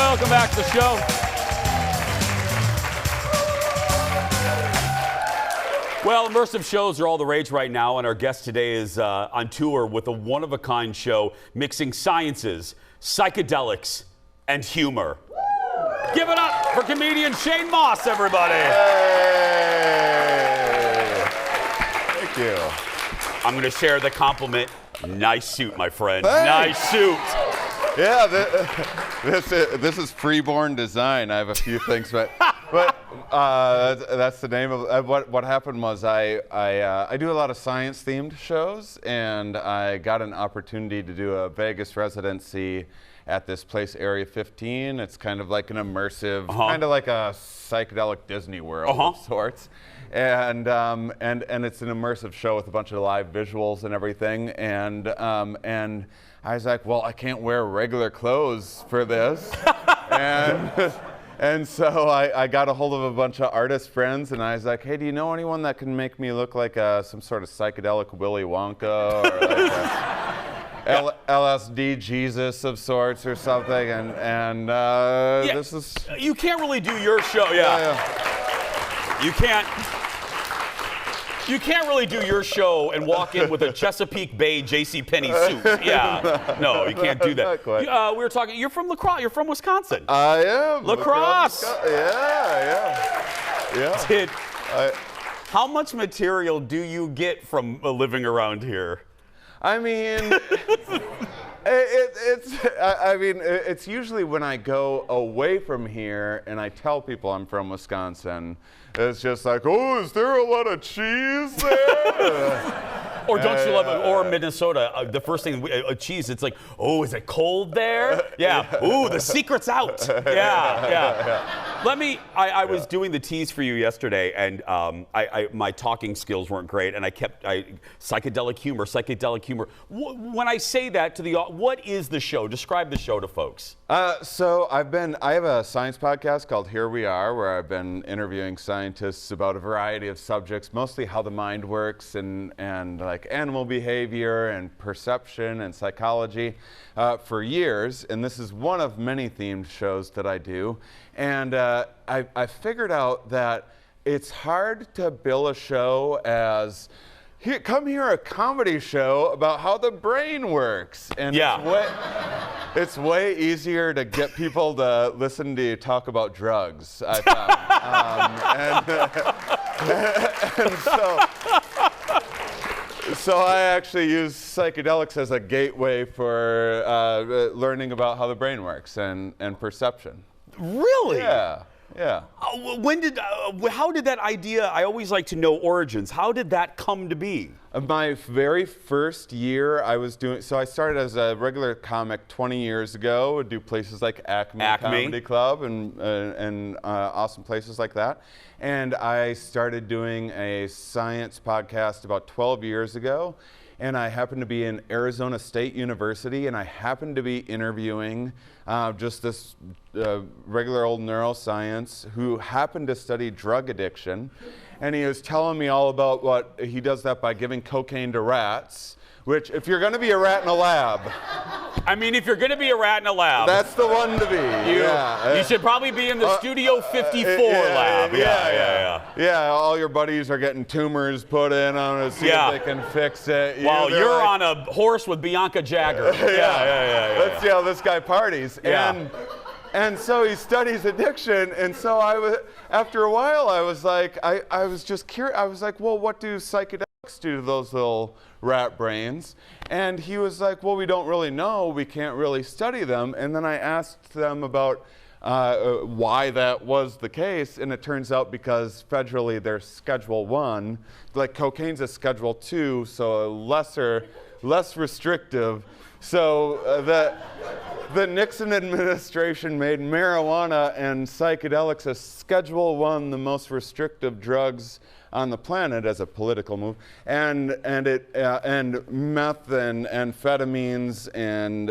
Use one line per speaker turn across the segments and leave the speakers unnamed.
Welcome back to the show. Well, immersive shows are all the rage right now, and our guest today is on tour with a one-of-a-kind show mixing sciences, psychedelics, and humor. Give it up for comedian Shane Mauss, everybody.
Hey. Thank you.
I'm going to share the compliment. Nice suit, my friend.
Thanks.
Nice suit.
Yeah, this is freeborn design. I have a few things, but that's the name of what happened was I do a lot of science-themed shows, and I got an opportunity to do a Vegas residency at this place, Area 15. It's kind of like an immersive, kind of like a psychedelic Disney World of sorts. And it's an immersive show with a bunch of live visuals and everything. And I was like, well, I can't wear regular clothes for this. And so I got a hold of a bunch of artist friends, and I was like, hey, do you know anyone that can make me look like some sort of psychedelic Willy Wonka or like LSD Jesus of sorts or something? And this is...
You can't really do your show, yeah. You can't really do your show and walk in with a Chesapeake Bay JCPenney suit. Yeah, no, you can't do that.
Not quite.
We were talking. You're from La Crosse. You're from Wisconsin.
I am.
La Crosse.
Yeah.
How much material do you get from living around here?
I mean, it's usually when I go away from here and I tell people I'm from Wisconsin, it's just like, oh, is there a lot of cheese there?
Or don't you love it? Or Minnesota, the first thing, cheese, it's like, oh, is it cold there? Yeah. Ooh, the secret's out. Yeah. I was doing the tease for you yesterday, and my talking skills weren't great, and psychedelic humor. When I say that to what is the show? Describe the show to folks.
So I have a science podcast called Here We Are, where I've been interviewing scientists about a variety of subjects, mostly how the mind works and like animal behavior and perception and psychology for years. And this is one of many themed shows that I do. And I figured out that it's hard to bill a show as, come hear a comedy show about how the brain works. And it's way easier to get people to listen to you talk about drugs, I found. So I actually use psychedelics as a gateway for learning about how the brain works and perception.
Really?
Yeah.
How did that idea, I always like to know origins, how did that come to be?
My very first year I started as a regular comic 20 years ago. Would do places like Acme Comedy Club and awesome places like that. And I started doing a science podcast about 12 years ago. And I happened to be in Arizona State University, and I happened to be interviewing just this regular old neuroscience who happened to study drug addiction. And he was telling me all about what he does that by giving cocaine to rats, which if you're going to be a rat in a lab...
if you're going to be a rat in a lab...
That's the one to be.
You should probably be in the Studio 54 lab.
Yeah, all your buddies are getting tumors put in on it to see if they can fix it.
While you're on a horse with Bianca Jagger.
Let's see how this guy parties. And so he studies addiction, and so after a while, I was like, I was just curious. I was like, well, what do psychedelics do to those little rat brains? And he was like, well, we don't really know. We can't really study them. And then I asked them about why that was the case, and it turns out because federally they're Schedule 1, like cocaine's a Schedule 2, so less restrictive. So the Nixon administration made marijuana and psychedelics a Schedule 1, the most restrictive drugs on the planet as a political move, and meth and amphetamines and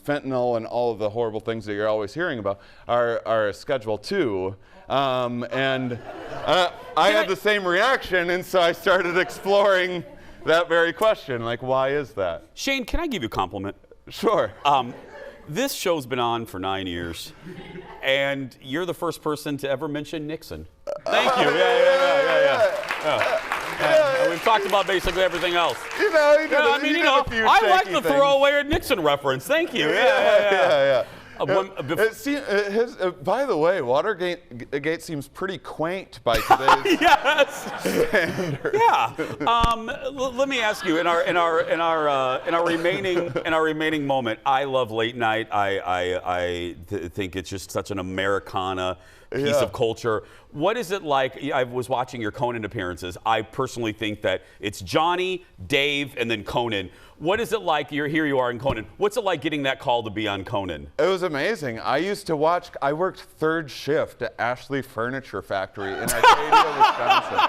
fentanyl and all of the horrible things that you're always hearing about are Schedule 2. I had the same reaction, and so I started exploring that very question, like, why is that?
Shane, can I give you a compliment?
Sure.
This show's been on for 9 years, and you're the first person to ever mention Nixon. Thank you. Yeah. We've talked about basically everything else.
You know,
I like the throwaway Nixon reference. Thank you. Yeah.
By the way, Watergate seems pretty quaint by today's standards.
Yeah. Let me ask you, in our remaining moment, I love late night. I think it's just such an Americana piece of culture. What is it like? I was watching your Conan appearances. I personally think that it's Johnny, Dave, and then Conan. What is it like? Here you are in Conan. What's it like getting that call to be on Conan?
It was amazing. I worked third shift at Ashley Furniture Factory in Arcadia, Wisconsin.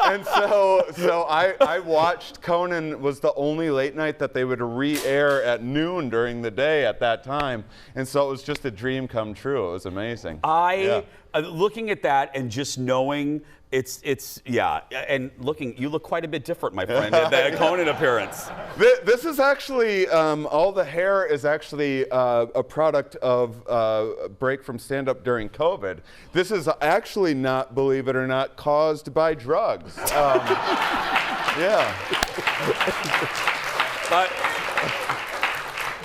And so I watched Conan. Was the only late night that they would re-air at noon during the day at that time. And so it was just a dream come true. It was amazing.
Looking at that and just knowing and you look quite a bit different, my friend, at that Conan appearance.
This is actually, all the hair is actually a product of a break from stand-up during COVID. This is actually not, believe it or not, caused by drugs.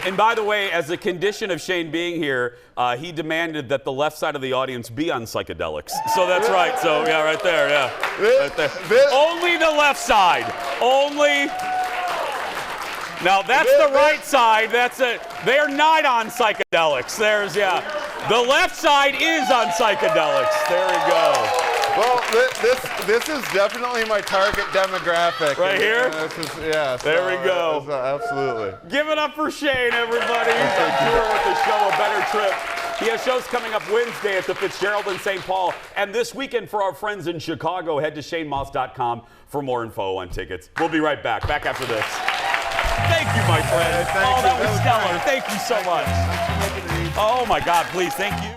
And by the way, as a condition of Shane being here, he demanded that the left side of the audience be on psychedelics. So that's right. So yeah, right there. Yeah, right there. Only the left side. Only. Now that's the right side. That's it. They're not on psychedelics. The left side is on psychedelics. There we go.
Well, this is definitely my target demographic.
Right here? There we go.
Absolutely.
Give it up for Shane, everybody. He's on tour with the show, A Better Trip. He has shows coming up Wednesday at the Fitzgerald in St. Paul. And this weekend for our friends in Chicago, head to ShaneMauss.com for more info on tickets. We'll be right back after this. Thank you, my friend.
Thank you.
That was stellar. Thank you so much. Oh, my God, please, thank you.